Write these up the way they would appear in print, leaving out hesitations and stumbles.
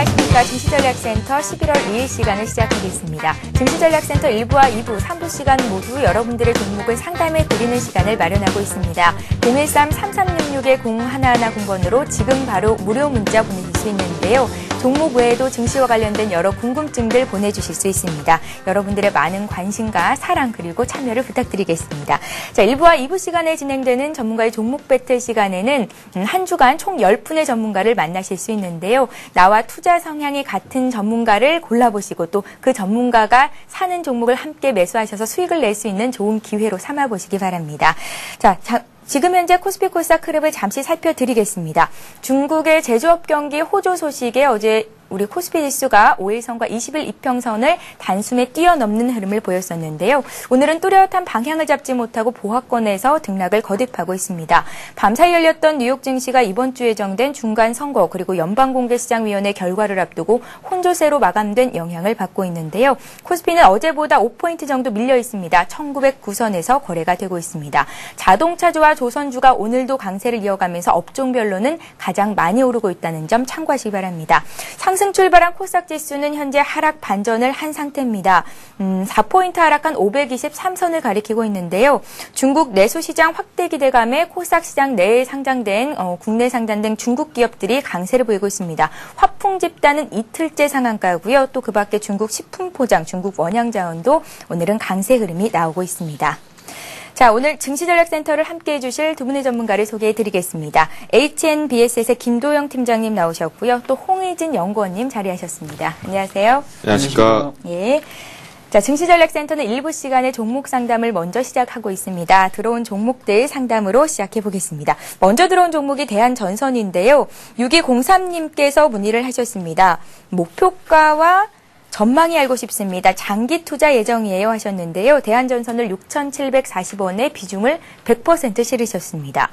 안녕하십니까. 증시전략센터 11월 2일 시간을 시작하겠습니다. 증시전략센터 1부와 2부, 3부 시간 모두 여러분들의 종목을 상담해 드리는 시간을 마련하고 있습니다. 013-3366-0110번으로 지금 바로 무료 문자 보내실 수 있는데요. 종목 외에도 증시와 관련된 여러 궁금증들 보내주실 수 있습니다. 여러분들의 많은 관심과 사랑 그리고 참여를 부탁드리겠습니다. 자, 1부와 2부 시간에 진행되는 전문가의 종목 배틀 시간에는 한 주간 총 10분의 전문가를 만나실 수 있는데요. 나와 투자 성향이 같은 전문가를 골라보시고 또 그 전문가가 사는 종목을 함께 매수하셔서 수익을 낼 수 있는 좋은 기회로 삼아보시기 바랍니다. 자, 지금 현재 코스피 코스닥 흐름을 잠시 살펴드리겠습니다. 중국의 제조업 경기 호조 소식에 어제 우리 코스피 지수가 5일선과 20일 이평선을 단숨에 뛰어넘는 흐름을 보였었는데요. 오늘은 뚜렷한 방향을 잡지 못하고 보합권에서 등락을 거듭하고 있습니다. 밤사이 열렸던 뉴욕 증시가 이번 주 예정된 중간 선거 그리고 연방공개시장위원회 결과를 앞두고 혼조세로 마감된 영향을 받고 있는데요. 코스피는 어제보다 5포인트 정도 밀려 있습니다. 1909선에서 거래가 되고 있습니다. 자동차주와 조선주가 오늘도 강세를 이어가면서 업종별로는 가장 많이 오르고 있다는 점 참고하시기 바랍니다. 상승 출발한 코스닥 지수는 현재 하락 반전을 한 상태입니다. 4포인트 하락한 523선을 가리키고 있는데요. 중국 내수시장 확대 기대감에 코스닥 시장 내에 상장된 국내 상장된 중국 기업들이 강세를 보이고 있습니다. 화풍 집단은 이틀째 상한가고요. 또 그 밖에 중국 식품 포장, 중국 원양자원도 오늘은 강세 흐름이 나오고 있습니다. 자, 오늘 증시전략센터를 함께해 주실 두 분의 전문가를 소개해 드리겠습니다. HNBS의 김도영 팀장님 나오셨고요. 또 홍의진 연구원님 자리하셨습니다. 안녕하세요. 안녕하십니까. 예. 자, 증시전략센터는 1부 시간에 종목 상담을 먼저 시작하고 있습니다. 들어온 종목들 상담으로 시작해 보겠습니다. 먼저 들어온 종목이 대한전선인데요. 6203님께서 문의를 하셨습니다. 목표가와 전망이 알고 싶습니다. 장기 투자 예정이에요 하셨는데요. 대한전선을 6,740원에 비중을 100% 실으셨습니다.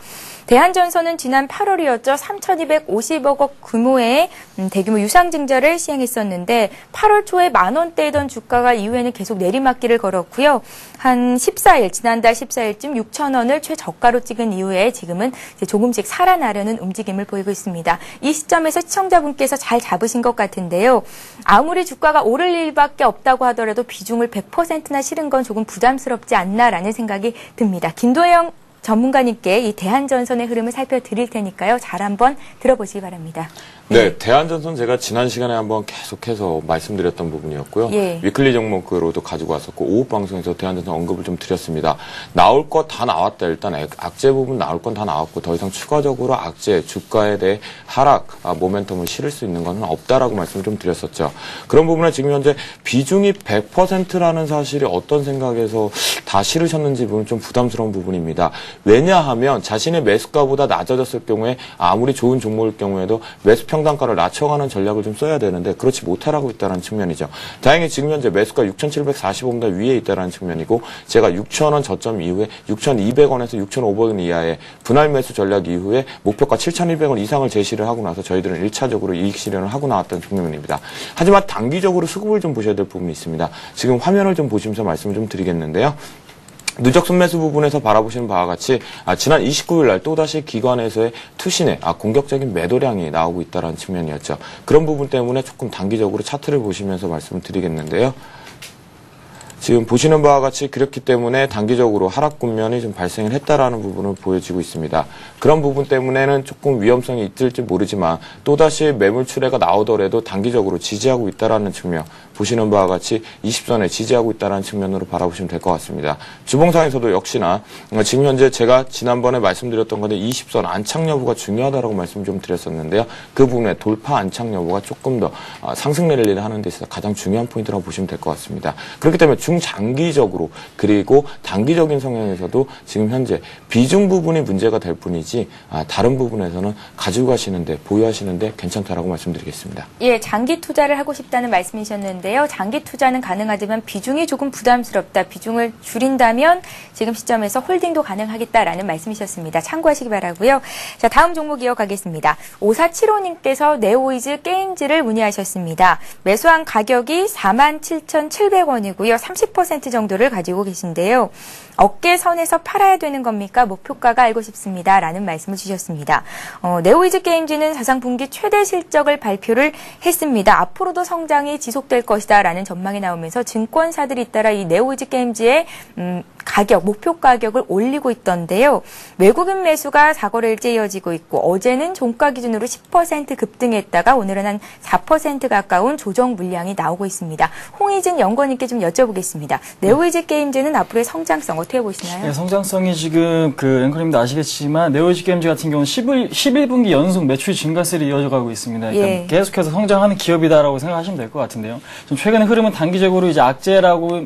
대한전선은 지난 8월이었죠. 3,250억 원 규모의 대규모 유상증자를 시행했었는데 8월 초에 만원대이던 주가가 이후에는 계속 내리막길을 걸었고요. 한 14일, 지난달 14일쯤 6,000원을 최저가로 찍은 이후에 지금은 이제 조금씩 살아나려는 움직임을 보이고 있습니다. 이 시점에서 시청자분께서 잘 잡으신 것 같은데요. 아무리 주가가 오를 일밖에 없다고 하더라도 비중을 100%나 실은 건 조금 부담스럽지 않나라는 생각이 듭니다. 김도영 전문가님께 이 대한전선의 흐름을 살펴드릴 테니까요. 잘 한번 들어보시기 바랍니다. 네, 대한전선 제가 지난 시간에 한번 계속해서 말씀드렸던 부분이었고요. 예. 위클리 종목으로도 가지고 왔었고 오후 방송에서 대한전선 언급을 좀 드렸습니다. 나올 것 다 나왔다. 일단 악재 부분 나올 건 다 나왔고 더 이상 추가적으로 악재, 주가에 대해 하락, 모멘텀을 실을 수 있는 건 없다라고 말씀을 좀 드렸었죠. 그런 부분에 지금 현재 비중이 100%라는 사실이 어떤 생각에서 다 실으셨는지 부분 좀 부담스러운 부분입니다. 왜냐하면 자신의 매수가보다 낮아졌을 경우에 아무리 좋은 종목일 경우에도 매수 평단가를 낮춰가는 전략을 좀 써야 되는데 그렇지 못하고 있다는 측면이죠. 다행히 지금 현재 매수가 6,740원보다 위에 있다는 측면이고 제가 6,000원 저점 이후에 6,200원에서 6,500원 이하의 분할 매수 전략 이후에 목표가 7,100원 이상을 제시를 하고 나서 저희들은 1차적으로 이익 실현을 하고 나왔던 측면입니다. 하지만 단기적으로 수급을 좀 보셔야 될 부분이 있습니다. 지금 화면을 좀 보시면서 말씀을 좀 드리겠는데요. 누적 순매수 부분에서 바라보시는 바와 같이 지난 29일 날 또다시 기관에서의 투신의 공격적인 매도량이 나오고 있다는 측면이었죠. 그런 부분 때문에 조금 단기적으로 차트를 보시면서 말씀을 드리겠는데요. 지금 보시는 바와 같이 그렇기 때문에 단기적으로 하락 국면이 좀 발생을 했다라는 부분을 보여지고 있습니다. 그런 부분 때문에는 조금 위험성이 있을지 모르지만 또다시 매물 출회가 나오더라도 단기적으로 지지하고 있다라는 측면, 보시는 바와 같이 20선에 지지하고 있다는 측면으로 바라보시면 될 것 같습니다. 주봉상에서도 역시나 지금 현재 제가 지난번에 말씀드렸던 건데 20선 안착 여부가 중요하다라고 말씀 좀 드렸었는데요. 그 부분에 돌파 안착 여부가 조금 더 상승 랠리를 하는 데 있어서 가장 중요한 포인트라고 보시면 될 것 같습니다. 그렇기 때문에 중장기적으로 그리고 단기적인 성향에서도 지금 현재 비중 부분이 문제가 될 뿐이지 다른 부분에서는 가지고 가시는데 보유하시는데 괜찮다라고 말씀드리겠습니다. 예, 장기 투자를 하고 싶다는 말씀이셨는데요. 장기 투자는 가능하지만 비중이 조금 부담스럽다. 비중을 줄인다면 지금 시점에서 홀딩도 가능하겠다라는 말씀이셨습니다. 참고하시기 바라고요. 자, 다음 종목 이어가겠습니다. 5475님께서 네오이즈 게임즈를 문의하셨습니다. 매수한 가격이 47,700원이고요. 30% 정도를 가지고 계신데요. 어깨 선에서 팔아야 되는 겁니까? 목표가가 알고 싶습니다. 라는 말씀을 주셨습니다. 네오이즈게임즈는 사상 분기 최대 실적을 발표를 했습니다. 앞으로도 성장이 지속될 것이다 라는 전망이 나오면서 증권사들이 잇따라 이 네오이즈게임즈의 가격, 목표 가격을 올리고 있던데요. 외국인 매수가 4거래일째 이어지고 있고 어제는 종가 기준으로 10% 급등했다가 오늘은 한 4% 가까운 조정 물량이 나오고 있습니다. 홍희진 연구원님께 좀 여쭤보겠습니다. 네오이즈게임즈는 앞으로의 성장성 어떻게 보시나요? 네, 성장성이 지금 앵커님도 아시겠지만 네오이즈게임즈 같은 경우는 11분기 연속 매출 증가세를 이어져가고 있습니다. 그러니까 계속해서 성장하는 기업이다라고 생각하시면 될 것 같은데요. 좀 최근의 흐름은 단기적으로 이제 악재라고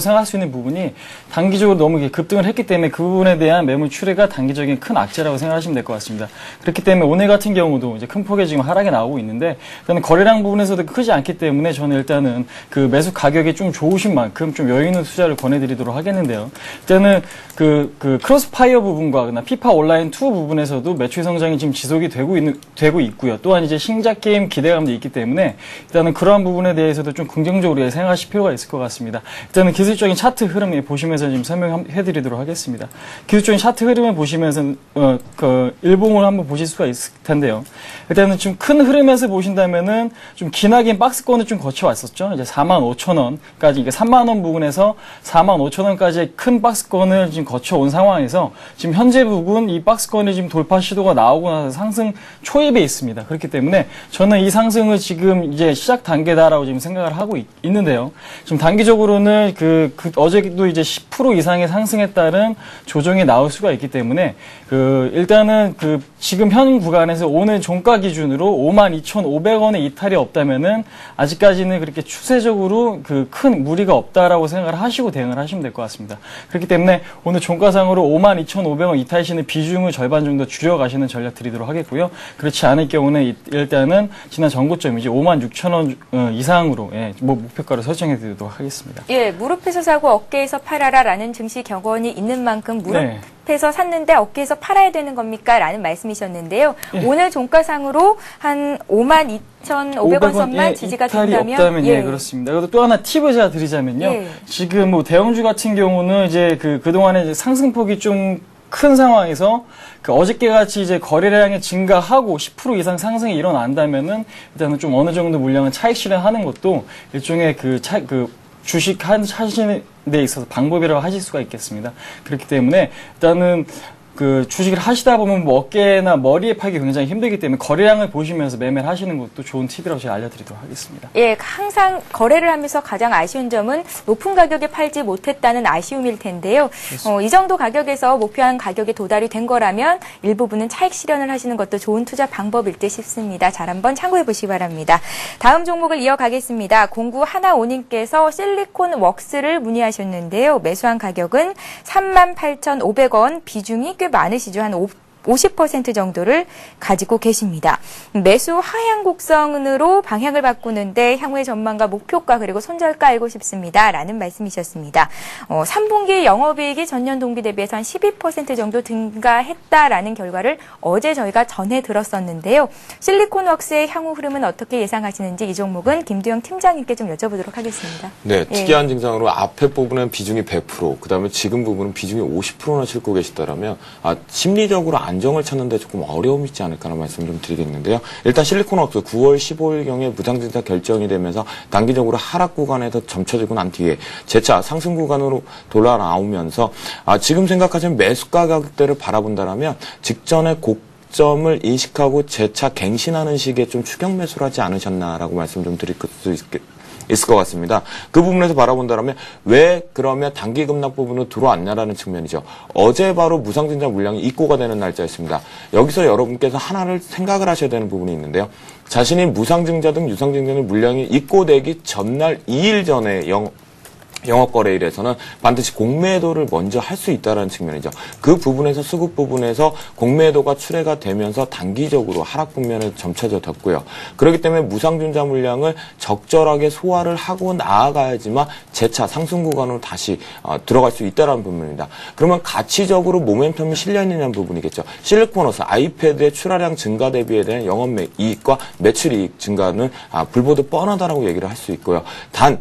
생각할 수 있는 부분이 단기적으로 너무 급등을 했기 때문에 그 부분에 대한 매물 출회가 단기적인 큰 악재라고 생각하시면 될 것 같습니다. 그렇기 때문에 오늘 같은 경우도 이제 큰 폭의 지금 하락이 나오고 있는데 일단은 거래량 부분에서도 크지 않기 때문에 저는 일단은 그 매수 가격이 좀 좋으신 만큼 좀 여유 있는 투자를 권해드리도록 하겠는데요. 일단은 그 크로스파이어 부분과 피파 온라인 2 부분에서도 매출 성장이 지금 지속이 되고 있고요. 또한 이제 신작 게임 기대감도 있기 때문에 일단은 그러한 부분에 대해서도 좀 긍정적으로 생각하실 필요가 있을 것 같습니다. 일단은 기술적인 차트 흐름에 보시면서 지금 설명해드리도록 하겠습니다. 기술적인 차트 흐름을 보시면서 일봉을 한번 보실 수가 있을 텐데요. 일단은 좀 큰 흐름에서 보신다면은 좀 기나긴 박스권을 좀 거쳐왔었죠. 이제 45,000원까지 이게 3만원 부분에서 45,000원까지의 큰 박스권을 지금 거쳐온 상황에서 지금 현재 부분 이 박스권이 지금 돌파 시도가 나오고 나서 상승 초입에 있습니다. 그렇기 때문에 저는 이 상승을 지금 이제 시작 단계다라고 지금 생각을 하고 있는데요. 지금 단기적으로는 어제도 이제 10% 이상의 상승에 따른 조정이 나올 수가 있기 때문에 일단은 지금 현 구간에서 오늘 종가 기준으로 52,500원의 이탈이 없다면은 아직까지는 그렇게 추세적으로 큰 무리가 없다라고 생각을 하시고 대응을 하시면 될 것 같습니다. 그렇기 때문에 오늘 종가상으로 52,500원 이탈 시는 비중을 절반 정도 줄여가시는 전략 드리도록 하겠고요. 그렇지 않을 경우는 일단은 지난 전고점이지 56,000원 이상으로 목표가를 설정해 드리도록 하겠습니다. 예, 무릎에서 사고 어깨에서 팔아라라는 증시 격언이 있는 만큼 무릎에서 샀는데 어깨에서 팔아야 되는 겁니까? 라는 말씀이셨는데요. 오늘 종가상으로 한 52,500원 선만 지지가 된다면 없다면 그렇습니다. 그리고 또 하나 팁을 제가 드리자면요. 지금 대형주 같은 경우는 이제 그동안에 이제 상승폭이 좀 큰 상황에서 어저께 같이 이제 거래량이 증가하고 10% 이상 상승이 일어난다면은 일단은 좀 어느 정도 물량을 차익 실현하는 것도 일종의 주식 하시는 데 있어서 방법이라고 하실 수가 있겠습니다. 그렇기 때문에 일단은 주식을 하시다 보면 어깨나 머리에 팔기 굉장히 힘들기 때문에 거래량을 보시면서 매매를 하시는 것도 좋은 팁이라고 제가 알려드리도록 하겠습니다. 예, 항상 거래를 하면서 가장 아쉬운 점은 높은 가격에 팔지 못했다는 아쉬움일 텐데요. 이 정도 가격에서 목표한 가격에 도달이 된 거라면 일부분은 차익 실현을 하시는 것도 좋은 투자 방법일 듯 싶습니다. 잘 한번 참고해 보시기 바랍니다. 다음 종목을 이어가겠습니다. 0915님께서 실리콘 웍스를 문의하셨는데요. 매수한 가격은 38,500원, 비중이 꽤 많으시죠. 한 50% 정도를 가지고 계십니다. 매수 하향 곡선으로 방향을 바꾸는데 향후의 전망과 목표가 그리고 손절가 알고 싶습니다. 라는 말씀이셨습니다. 3분기 영업이익이 전년 동기 대비해서 한 12% 정도 증가했다라는 결과를 어제 저희가 전해 들었었는데요. 실리콘웍스의 향후 흐름은 어떻게 예상하시는지 이 종목은 김두영 팀장님께 좀 여쭤보도록 하겠습니다. 네, 특이한 증상으로 앞에 부분은 비중이 100%, 그다음에 지금 부분은 비중이 50%나 싣고 계시다라면 심리적으로 안정을 찾는데 조금 어려움이 있지 않을까라는 말씀 좀 드리겠는데요. 일단 실리콘웍스 9월 15일경에 무상증자 결정이 되면서 단기적으로 하락 구간에서 점쳐지고 난 뒤에 재차 상승 구간으로 돌아나오면서 지금 생각하시는 매수 가격대를 바라본다라면 직전에 고점을 인식하고 재차 갱신하는 식의 좀 추격 매수를 하지 않으셨나라고 말씀 좀 드릴 수 있을 것 같습니다. 그 부분에서 바라본다면 왜 그러면 단기 급락 부분으로 들어왔냐라는 측면이죠. 어제 바로 무상증자 물량이 입고가 되는 날짜였습니다. 여기서 여러분께서 하나를 생각을 하셔야 되는 부분이 있는데요. 자신이 무상증자 등 유상증자의 물량이 입고되기 전날 2일 전에 영업거래일에서는 반드시 공매도를 먼저 할 수 있다는 측면이죠. 그 부분에서 수급 부분에서 공매도가 출회가 되면서 단기적으로 하락 국면에 점쳐졌고요. 그렇기 때문에 무상증자 물량을 적절하게 소화를 하고 나아가야지만 재차 상승 구간으로 다시 들어갈 수 있다는 부분입니다. 그러면 가치적으로 모멘텀이 실려 있느냐는 부분이겠죠. 실리콘웍스 아이패드의 출하량 증가 대비에 대한 영업이익과 매출이익 증가는 불보듯 뻔하다라고 얘기를 할 수 있고요.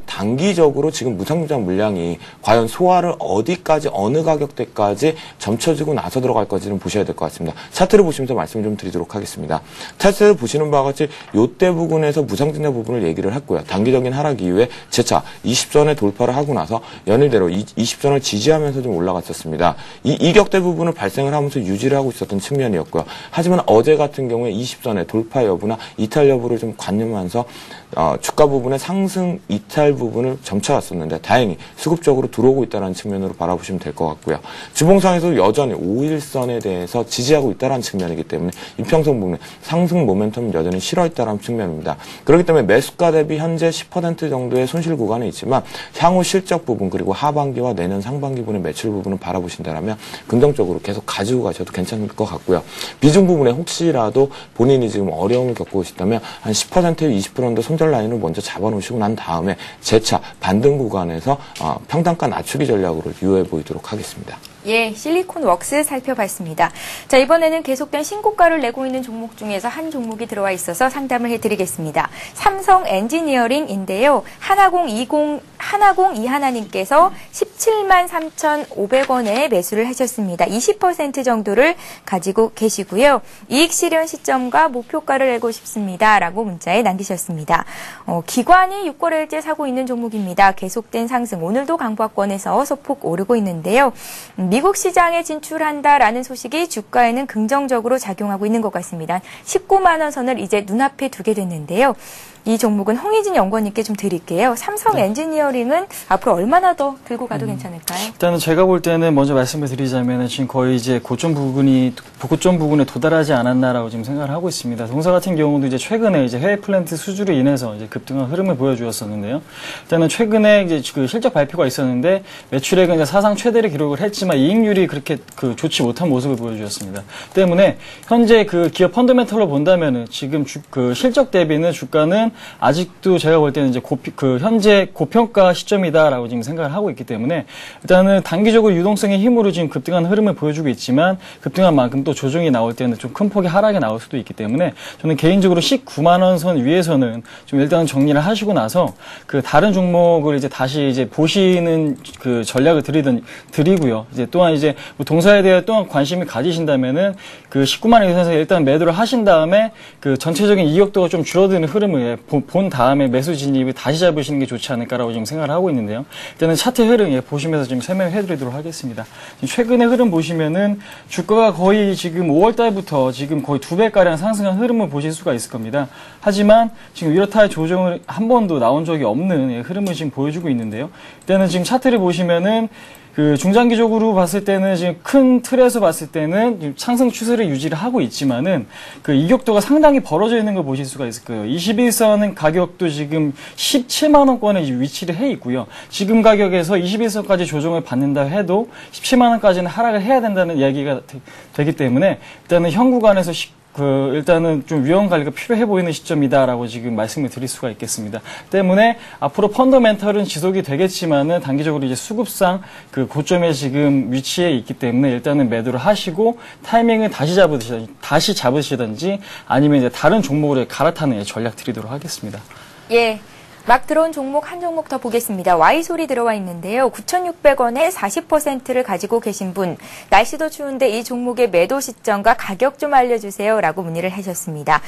단기적으로 지금 무상증자 성장 물량이 과연 소화를 어디까지 어느 가격대까지 점쳐지고 나서 들어갈 건지는 보셔야 될 것 같습니다. 차트를 보시면서 말씀 좀 드리도록 하겠습니다. 차트를 보시는 바와 같이 요때 부근에서 무상증자 부분을 얘기를 했고요. 단기적인 하락 이후에 재차 20선에 돌파를 하고 나서 연일대로 20선을 지지하면서 좀 올라갔었습니다. 이 이격대 부분을 발생을 하면서 유지를 하고 있었던 측면이었고요. 하지만 어제 같은 경우에 20선의 돌파 여부나 이탈 여부를 좀 관념하면서 주가 부분의 상승 이탈 부분을 점쳐왔었는데 다행히 수급적으로 들어오고 있다는 측면으로 바라보시면 될 것 같고요. 주봉상에서 여전히 5일선에 대해서 지지하고 있다는 측면이기 때문에 이평선 부분에 상승 모멘텀은 여전히 실어있다는 측면입니다. 그렇기 때문에 매수가 대비 현재 10% 정도의 손실 구간에 있지만 향후 실적 부분 그리고 하반기와 내년 상반기 분의 매출 부분을 바라보신다면 긍정적으로 계속 가지고 가셔도 괜찮을 것 같고요. 비중 부분에 혹시라도 본인이 지금 어려움을 겪고 계시다면 한 10% 20% 정도 손절 라인을 먼저 잡아놓으시고 난 다음에 재차 반등 구간에서 평단가 낮추기 전략으로 유효해 보이도록 하겠습니다. 예, 실리콘웍스 살펴봤습니다. 자, 이번에는 계속된 신고가를 내고 있는 종목 중에서 한 종목이 들어와 있어서 상담을 해드리겠습니다. 삼성 엔지니어링인데요. 하나공 이하나님께서 17만 3,500원에 매수를 하셨습니다. 20% 정도를 가지고 계시고요. 이익 실현 시점과 목표가를 알고 싶습니다. 라고 문자에 남기셨습니다. 기관이 6거래일째 사고 있는 종목입니다. 계속된 상승, 오늘도 강보합권에서 소폭 오르고 있는데요. 미국 시장에 진출한다라는 소식이 주가에는 긍정적으로 작용하고 있는 것 같습니다. 19만 원 선을 이제 눈앞에 두게 됐는데요. 이 종목은 홍희진 연구원님께 좀 드릴게요. 삼성 엔지니어링은 앞으로 얼마나 더 들고 가도 괜찮을까요? 일단은 제가 볼 때는 먼저 말씀을 드리자면 지금 거의 이제 고점 부근에 도달하지 않았나라고 지금 생각을 하고 있습니다. 동사 같은 경우도 이제 최근에 이제 해외 플랜트 수주로 인해서 이제 급등한 흐름을 보여주었었는데요. 일단은 최근에 이제 그 실적 발표가 있었는데 매출액은 이제 사상 최대를 기록을 했지만 이익률이 그렇게 좋지 못한 모습을 보여주었습니다. 때문에 현재 그 기업 펀더멘털로 본다면은 지금 그 실적 대비는 주가는 아직도 제가 볼 때는 이제 현재 고평가 시점이다라고 지금 생각을 하고 있기 때문에 일단은 단기적으로 유동성의 힘으로 지금 급등한 흐름을 보여주고 있지만 급등한 만큼 또 조정이 나올 때는 좀 큰 폭의 하락이 나올 수도 있기 때문에 저는 개인적으로 19만 원 선 위에서는 좀 일단은 정리를 하시고 나서 그 다른 종목을 이제 다시 이제 보시는 그 전략을 드리고요. 이제 또한 이제 동사에 대해 또한 관심을 가지신다면은 그 19만 원 이상에서 일단 매도를 하신 다음에 그 전체적인 이익도가 좀 줄어드는 흐름을 본 다음에 매수 진입을 다시 잡으시는 게 좋지 않을까라고 지금 생각을 하고 있는데요. 일단은 차트 흐름 보시면서 좀 설명해 드리도록 하겠습니다. 최근의 흐름 보시면은 주가가 거의 지금 5월 달부터 지금 거의 2배가량 상승한 흐름을 보실 수가 있을 겁니다. 하지만 지금 이렇다 할 조정을 한 번도 나온 적이 없는 흐름을 지금 보여주고 있는데요. 일단은 지금 차트를 보시면은 그 중장기적으로 봤을 때는 지금 큰 틀에서 봤을 때는 상승 추세를 유지를 하고 있지만은 그 이격도가 상당히 벌어져 있는 걸 보실 수가 있을 거예요. 21선 가격도 지금 17만 원권에 위치를 해 있고요. 지금 가격에서 21선까지 조정을 받는다 해도 17만 원까지는 하락을 해야 된다는 이야기가 되기 때문에 일단은 현 구간에서 일단은 좀 위험 관리가 필요해 보이는 시점이다라고 지금 말씀을 드릴 수가 있겠습니다. 때문에 앞으로 펀더멘털은 지속이 되겠지만은 단기적으로 이제 수급상 그 고점에 지금 위치해 있기 때문에 일단은 매도를 하시고 타이밍을 다시 잡으시든지 아니면 이제 다른 종목으로 갈아타는 전략 드리도록 하겠습니다. 예. 막 들어온 종목 한 종목 더 보겠습니다. Y솔이 들어와 있는데요. 9,600원에 40%를 가지고 계신 분. 날씨도 추운데 이 종목의 매도 시점과 가격 좀 알려주세요. 라고 문의를 하셨습니다.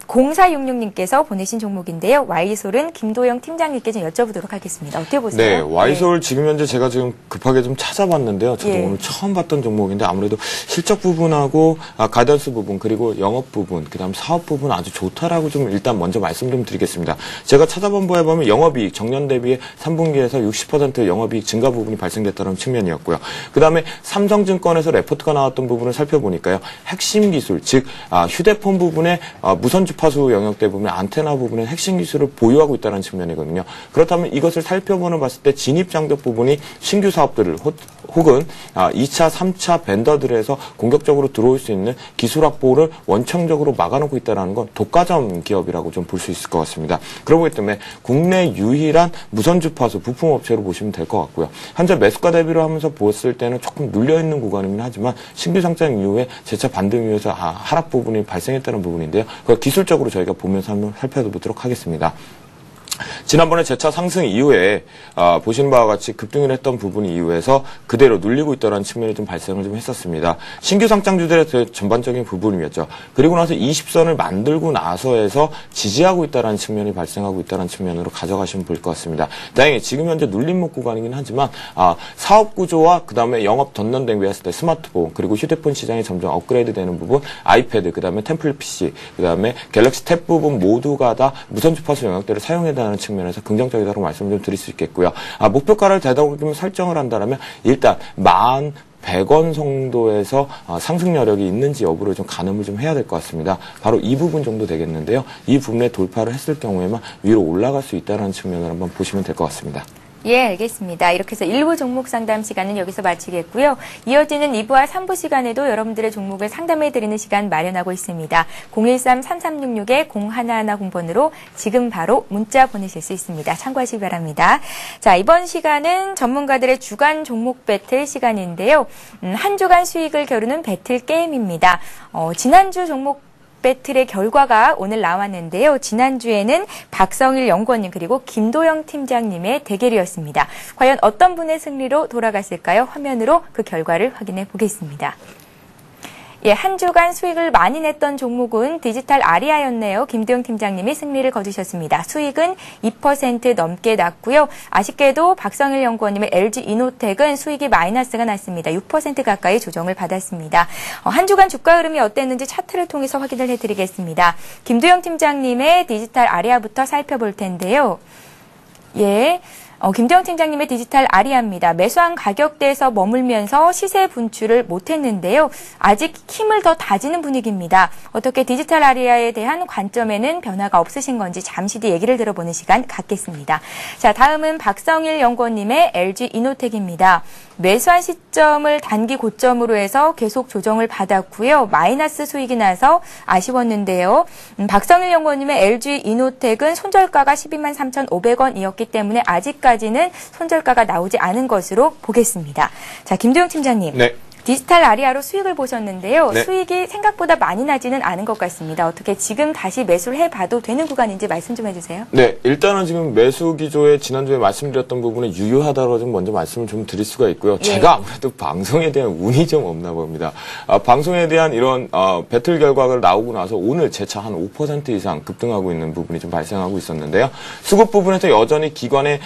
0466님께서 보내신 종목인데요. Y솔은 김도영 팀장님께 좀 여쭤보도록 하겠습니다. 어떻게 보세요? 네, Y솔 지금 현재 제가 지금 급하게 좀 찾아봤는데요. 저도 오늘 처음 봤던 종목인데 아무래도 실적 부분하고 가이던스 부분 그리고 영업 부분 그다음 사업 부분 아주 좋다라고 좀 일단 먼저 말씀 좀 드리겠습니다. 제가 찾아본 바에 보면 영업이익 정년 대비 3분기에서 60% 영업이익 증가 부분이 발생됐다는 측면이었고요. 그다음에 삼성증권에서 레포트가 나왔던 부분을 살펴보니까요. 핵심 기술 즉 휴대폰 부분에 무선 주파수 영역대 부분, 안테나 부분의 핵심 기술을 보유하고 있다는 측면이거든요. 그렇다면 이것을 봤을 때 진입장벽 부분이 신규 사업들을 혹은 2차, 3차 벤더들에서 공격적으로 들어올 수 있는 기술 확보를 원청적으로 막아놓고 있다는 건 독과점 기업이라고 좀 볼 수 있을 것 같습니다. 그러기 때문에 국내 유일한 무선 주파수 부품 업체로 보시면 될 것 같고요. 현재 매수가 대비로 하면서 보았을 때는 조금 눌려있는 구간이긴 하지만 신규 상장 이후에 재차 반등 이후에서 하락 부분이 발생했다는 부분인데요. 그걸 기술적으로 저희가 보면서 한번 살펴보도록 하겠습니다. 지난번에 재차 상승 이후에 보시는 바와 같이 급등을 했던 부분 이후에서 그대로 눌리고 있다는 측면이 좀 발생을 좀 했었습니다. 신규 상장주들의 전반적인 부분이었죠. 그리고 나서 20선을 만들고 나서 해서 지지하고 있다는 측면이 발생하고 있다는 측면으로 가져가시면 볼 것 같습니다. 다행히 지금 현재 눌림목 구간이긴 하지만 사업 구조와 그다음에 영업 전년 대비했을 때 스마트폰 그리고 휴대폰 시장이 점점 업그레이드 되는 부분, 아이패드, 그다음에 템플릿 PC, 그다음에 갤럭시 탭 부분 모두가 다 무선 주파수 영역대를 사용해야 되는 측면에서 긍정적이다고 말씀을 좀 드릴 수 있겠고요. 목표가를 되도록이면 설정을 한다면 일단 1,100원 정도에서 상승 여력이 있는지 여부를 좀 가늠을 좀 해야 될 것 같습니다. 바로 이 부분 정도 되겠는데요. 이 부분에 돌파를 했을 경우에만 위로 올라갈 수 있다는 측면을 한번 보시면 될 것 같습니다. 예, 알겠습니다. 이렇게 해서 1부 종목 상담 시간은 여기서 마치겠고요. 이어지는 2부와 3부 시간에도 여러분들의 종목을 상담해드리는 시간 마련하고 있습니다. 013-3366-0110번으로 지금 바로 문자 보내실 수 있습니다. 참고하시기 바랍니다. 자, 이번 시간은 전문가들의 주간 종목 배틀 시간인데요. 한 주간 수익을 겨루는 배틀 게임입니다. 지난주 종목 배틀의 결과가 오늘 나왔는데요. 지난주에는 박성일 연구원님 그리고 김도영 팀장님의 대결이었습니다. 과연 어떤 분의 승리로 돌아갔을까요? 화면으로 그 결과를 확인해 보겠습니다. 예, 한 주간 수익을 많이 냈던 종목은 디지털 아리아였네요. 김도영 팀장님이 승리를 거두셨습니다. 수익은 2% 넘게 났고요. 아쉽게도 박성일 연구원님의 LG 이노텍은 수익이 마이너스가 났습니다. 6% 가까이 조정을 받았습니다. 한 주간 주가 흐름이 어땠는지 차트를 통해서 확인을 해드리겠습니다. 김도영 팀장님의 디지털 아리아부터 살펴볼 텐데요. 예. 김도영 팀장님의 디지털 아리아입니다. 매수한 가격대에서 머물면서 시세 분출을 못했는데요. 아직 힘을 더 다지는 분위기입니다. 어떻게 디지털 아리아에 대한 관점에는 변화가 없으신 건지 잠시 뒤 얘기를 들어보는 시간 갖겠습니다. 자, 다음은 박성일 연구원님의 LG 이노텍입니다. 매수한 시점을 단기 고점으로 해서 계속 조정을 받았고요. 마이너스 수익이 나서 아쉬웠는데요. 박성일 연구원님의 LG 이노텍은 손절가가 123,500원이었기 때문에 아직까지는 손절가가 나오지 않은 것으로 보겠습니다. 자, 김도영 팀장님. 네. 디지털 아리아로 수익을 보셨는데요. 네. 수익이 생각보다 많이 나지는 않은 것 같습니다. 어떻게 지금 다시 매수를 해봐도 되는 구간인지 말씀 좀 해주세요. 네, 일단은 지금 매수 기조에 지난주에 말씀드렸던 부분에 유효하다고 좀 먼저 말씀을 좀 드릴 수가 있고요. 예. 제가 아무래도 방송에 대한 운이 좀 없나 봅니다. 방송에 대한 이런 배틀 결과가 나오고 나서 오늘 재차 한 5% 이상 급등하고 있는 부분이 좀 발생하고 있었는데요. 수급 부분에서 여전히 기관의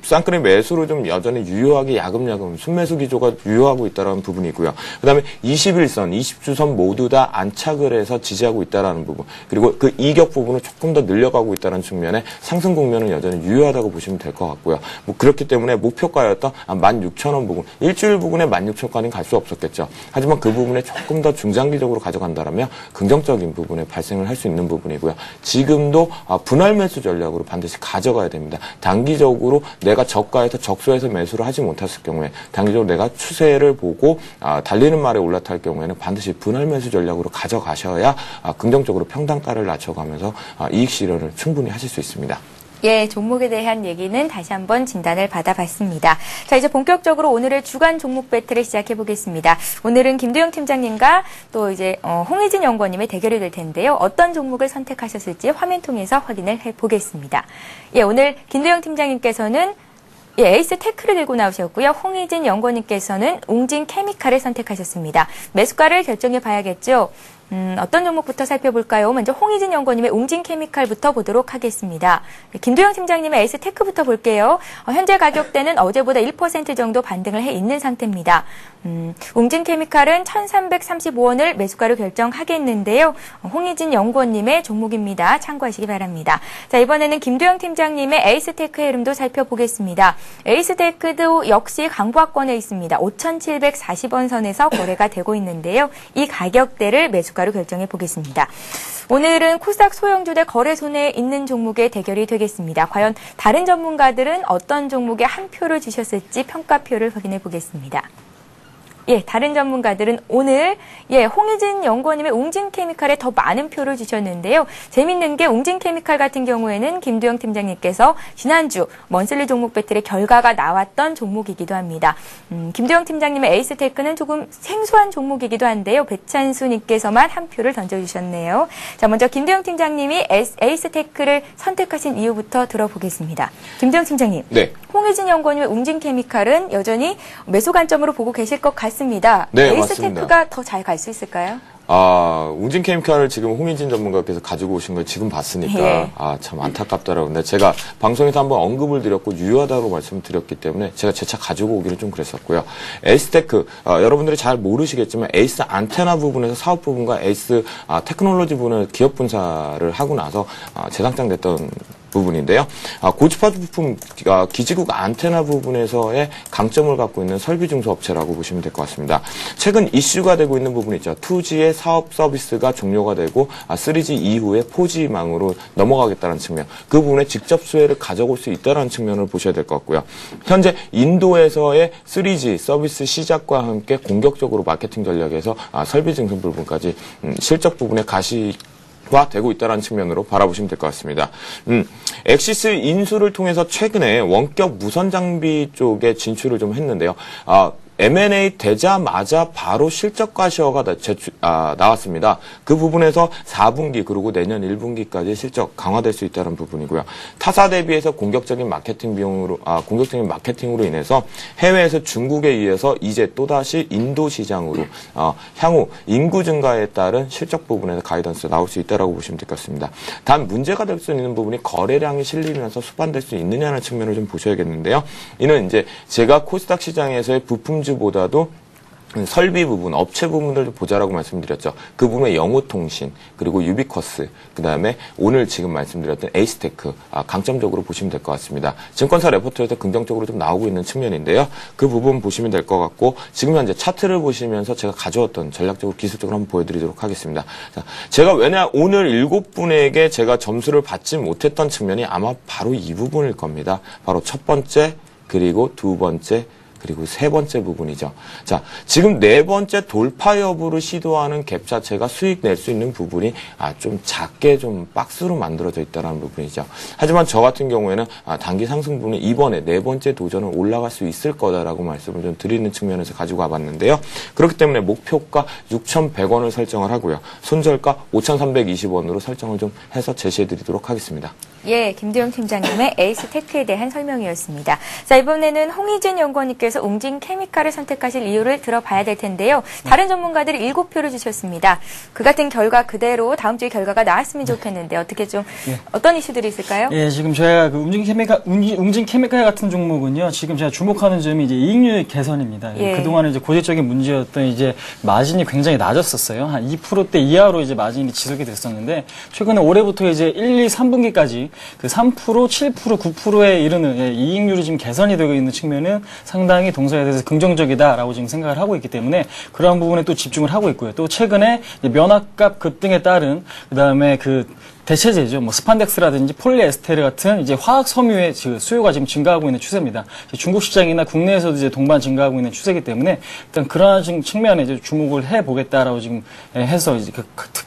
쌍끌이 매수로 좀 여전히 유효하게 야금야금 순매수 기조가 유효하고 있다는 부분이고요. 그다음에 21선, 20주선 모두 다 안착을 해서 지지하고 있다는 부분. 그리고 그 이격 부분을 조금 더 늘려가고 있다는 측면에 상승 국면은 여전히 유효하다고 보시면 될 것 같고요. 그렇기 때문에 목표가였던 16,000원 부분, 일주일 부분에 16,000원까지는 갈 수 없었겠죠. 하지만 그 부분에 조금 더 중장기적으로 가져간다면 긍정적인 부분에 발생을 할 수 있는 부분이고요. 지금도 분할 매수 전략으로 반드시 가져가야 됩니다. 단기적으로 내가 저가에서 적소해서 매수를 하지 못했을 경우에 단기적으로 내가 추세를 보고 달리는 말에 올라탈 경우에는 반드시 분할 매수 전략으로 가져가셔야 긍정적으로 평단가를 낮춰가면서 이익 실현을 충분히 하실 수 있습니다. 예, 종목에 대한 얘기는 다시 한번 진단을 받아봤습니다. 자, 이제 본격적으로 오늘의 주간 종목 배틀을 시작해 보겠습니다. 오늘은 김도영 팀장님과 또 이제 홍희진 연구원님의 대결이 될 텐데요. 어떤 종목을 선택하셨을지 화면 통해서 확인을 해 보겠습니다. 예, 오늘 김도영 팀장님께서는 에이스 테크를 들고 나오셨고요. 홍희진 연구원님께서는 웅진 케미칼을 선택하셨습니다. 매수가를 결정해 봐야겠죠. 어떤 종목부터 살펴볼까요? 먼저 홍희진 연구원님의 웅진 케미칼부터 보도록 하겠습니다. 김도영 팀장님의 에이스 테크부터 볼게요. 현재 가격대는 어제보다 1% 정도 반등을 해 있는 상태입니다. 웅진 케미칼은 1,335원을 매수가로 결정하겠는데요. 홍희진 연구원님의 종목입니다. 참고하시기 바랍니다. 자, 이번에는 김도영 팀장님의 에이스 테크의 흐름도 살펴보겠습니다. 에이스 테크도 역시 강보합권에 있습니다. 5,740원 선에서 거래가 되고 있는데요. 이 가격대를 매수가로 결정해 보겠습니다. 오늘은 코스닥 소형주대 거래손에 있는 종목의 대결이 되겠습니다. 과연 다른 전문가들은 어떤 종목에 한 표를 주셨을지 평가표를 확인해 보겠습니다. 예, 다른 전문가들은 오늘 홍희진 연구원님의 웅진케미칼에 더 많은 표를 주셨는데요. 재밌는 게 웅진케미칼 같은 경우에는 김두영 팀장님께서 지난주 먼슬리 종목 배틀의 결과가 나왔던 종목이기도 합니다. 김두영 팀장님의 에이스테크는 조금 생소한 종목이기도 한데요. 배찬수님께서만 한 표를 던져주셨네요. 자, 먼저 김두영 팀장님이 에이스테크를 선택하신 이유부터 들어보겠습니다. 김두영 팀장님, 네. 홍희진 연구원님의 웅진케미칼은 여전히 매수 관점으로 보고 계실 것 같습니다. 네, 에이스테크가 더 잘 갈 수 있을까요? 웅진케미칼을 지금 홍희진 전문가께서 가지고 오신 걸 지금 봤으니까, 예. 참 안타깝더라고요. 근데 제가 방송에서 한번 언급을 드렸고, 유효하다고 말씀을 드렸기 때문에 제가 제 차 가지고 오기를 좀 그랬었고요. 에이스테크, 여러분들이 잘 모르시겠지만, 에이스 안테나 부분에서 사업 부분과 에이스 테크놀로지 부분을 기업 분사를 하고 나서 재상장됐던 부분인데요. 고주파 부품 기지국 안테나 부분에서의 강점을 갖고 있는 설비 중소업체라고 보시면 될 것 같습니다. 최근 이슈가 되고 있는 부분이 있죠. 2G의 사업 서비스가 종료가 되고 3G 이후에 4G망으로 넘어가겠다는 측면, 그 부분에 직접 수혜를 가져올 수 있다는 측면을 보셔야 될 것 같고요. 현재 인도에서의 3G 서비스 시작과 함께 공격적으로 마케팅 전략에서 설비 증설 부분까지 실적 부분에 가 되고 있다는 측면으로 바라보시면 될 것 같습니다. 엑시스 인수를 통해서 최근에 원격 무선 장비 쪽에 진출을 좀 했는데요. M&A 되자마자 바로 실적 과시어가 나왔습니다. 그 부분에서 4분기 그리고 내년 1분기까지 실적 강화될 수 있다는 부분이고요. 타사 대비해서 공격적인 마케팅으로 인해서 해외에서 중국에 의해서 이제 또다시 인도 시장으로 향후 인구 증가에 따른 실적 부분에서 가이던스가 나올 수 있다라고 보시면 될 것 같습니다. 단 문제가 될 수 있는 부분이 거래량이 실리면서 수반될 수 있느냐는 측면을 좀 보셔야겠는데요. 이는 이제 제가 코스닥 시장에서의 부품 보다도 설비 부분, 업체 부분을 보자라고 말씀드렸죠. 그 부분에 영호통신, 그리고 유비쿼스, 그 다음에 오늘 지금 말씀드렸던 에이스테크, 강점적으로 보시면 될 것 같습니다. 증권사 레포트에서 긍정적으로 좀 나오고 있는 측면인데요. 그 부분 보시면 될 것 같고, 지금 현재 차트를 보시면서 제가 가져왔던 전략적으로 기술적으로 한번 보여드리도록 하겠습니다. 자, 제가 오늘 7분에게 제가 점수를 받지 못했던 측면이 아마 바로 이 부분일 겁니다. 바로 첫 번째, 그리고 두 번째, 그리고 세 번째 부분이죠. 자, 지금 네 번째 돌파 여부를 시도하는 갭 자체가 수익 낼 수 있는 부분이 좀 작게 좀 박스로 만들어져 있다는 부분이죠. 하지만 저 같은 경우에는 단기 상승 부분이 이번에 네 번째 도전을 올라갈 수 있을 거다라고 말씀을 좀 드리는 측면에서 가지고 와봤는데요. 그렇기 때문에 목표가 6,100원을 설정을 하고요. 손절가 5,320원으로 설정을 좀 해서 제시해드리도록 하겠습니다. 예, 김두영 팀장님의 에이스테크에 대한 설명이었습니다. 자, 이번에는 홍희진 연구원님께서 웅진케미칼을 선택하실 이유를 들어봐야 될 텐데요. 다른 전문가들이 7표를 주셨습니다. 그 같은 결과 그대로 다음 주에 결과가 나왔으면 좋겠는데 어떻게 좀 어떤 이슈들이 있을까요? 예, 지금 저희가 그 웅진케미칼 같은 종목은요. 지금 제가 주목하는 점이 이제 이익률 개선입니다. 예. 그동안에 이제 고질적인 문제였던 이제 마진이 굉장히 낮았었어요. 한 2%대 이하로 이제 마진이 지속이 됐었는데 최근에 올해부터 이제 1, 2, 3분기까지 그 3%, 7%, 9%에 이르는 이익률이 지금 개선이 되고 있는 측면은 상당히 동사에 대해서 긍정적이다라고 지금 생각을 하고 있기 때문에 그러한 부분에 또 집중을 하고 있고요. 또 최근에 면화값 급등에 따른 그다음에 그 대체재죠. 뭐 스판덱스라든지 폴리에스테르 같은 이제 화학 섬유의 수요가 지금 증가하고 있는 추세입니다. 중국 시장이나 국내에서도 이제 동반 증가하고 있는 추세이기 때문에 일단 그러한 측면에 이제 주목을 해 보겠다라고 지금 해서 이제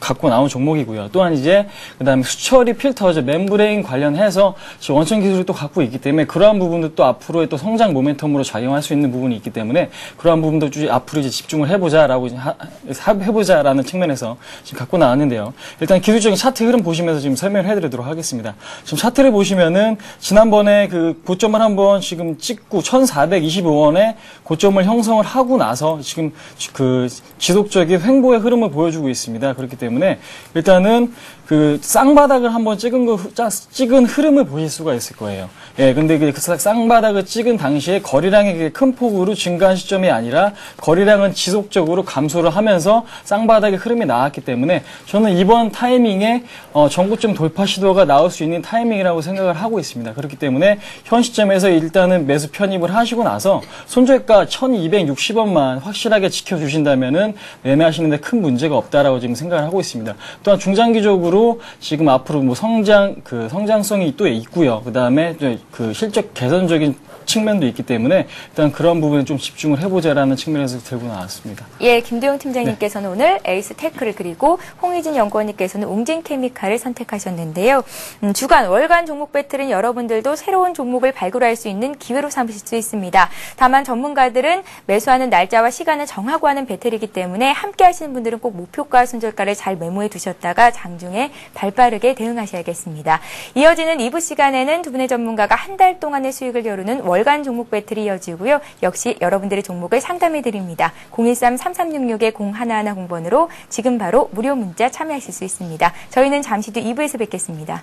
갖고 나온 종목이고요. 또한 이제 그다음에 수처리 필터죠. 멤브레인 관련해서 원천 기술을 또 갖고 있기 때문에 그러한 부분도 또 앞으로의 또 성장 모멘텀으로 작용할 수 있는 부분이 있기 때문에 그러한 부분도 앞으로 이제 집중을 해보자라는 측면에서 지금 갖고 나왔는데요. 일단 기술적인 차트 흐름 보시면 지금 설명을 해드리도록 하겠습니다. 지금 차트를 보시면은 지난번에 그 고점을 한번 지금 찍고 1,425원에 고점을 형성을 하고 나서 지금 그 지속적인 횡보의 흐름을 보여주고 있습니다. 그렇기 때문에 일단은 그 쌍바닥을 한번 찍은 흐름을 보실 수가 있을 거예요. 예, 근데 그 쌍바닥을 찍은 당시에 거래량이 큰 폭으로 증가한 시점이 아니라 거래량은 지속적으로 감소를 하면서 쌍바닥의 흐름이 나왔기 때문에 저는 이번 타이밍에 전고점 돌파 시도가 나올 수 있는 타이밍이라고 생각을 하고 있습니다. 그렇기 때문에 현 시점에서 일단은 매수 편입을 하시고 나서 손절가 1,260원만 확실하게 지켜주신다면은 매매하시는데 큰 문제가 없다라고 지금 생각을 하고 있습니다. 또한 중장기적으로 중에서도 지금 앞으로 뭐 성장성이 또 있고요. 그 다음에 그 실적 개선적인 측면도 있기 때문에 일단 그런 부분에 좀 집중을 해보자라는 측면에서 들고 나왔습니다. 예, 김도영 팀장님께서는 오늘 에이스 테크를 그리고 홍희진 연구원님께서는 웅진케미칼을 선택하셨는데요. 주간, 월간 종목 배틀은 여러분들도 새로운 종목을 발굴할 수 있는 기회로 삼으실 수 있습니다. 다만 전문가들은 매수하는 날짜와 시간을 정하고 하는 배틀이기 때문에 함께 하시는 분들은 꼭 목표가 손절가를 잘 메모해 두셨다가 장중에 발빠르게 대응하셔야겠습니다. 이어지는 2부 시간에는 두 분의 전문가가 한 달 동안의 수익을 겨루는 월간 종목 배틀이 이어지고요. 역시 여러분들의 종목을 상담해 드립니다. 013-3366-0110번으로 지금 바로 무료 문자 참여하실 수 있습니다. 저희는 잠시 뒤 2부에서 뵙겠습니다.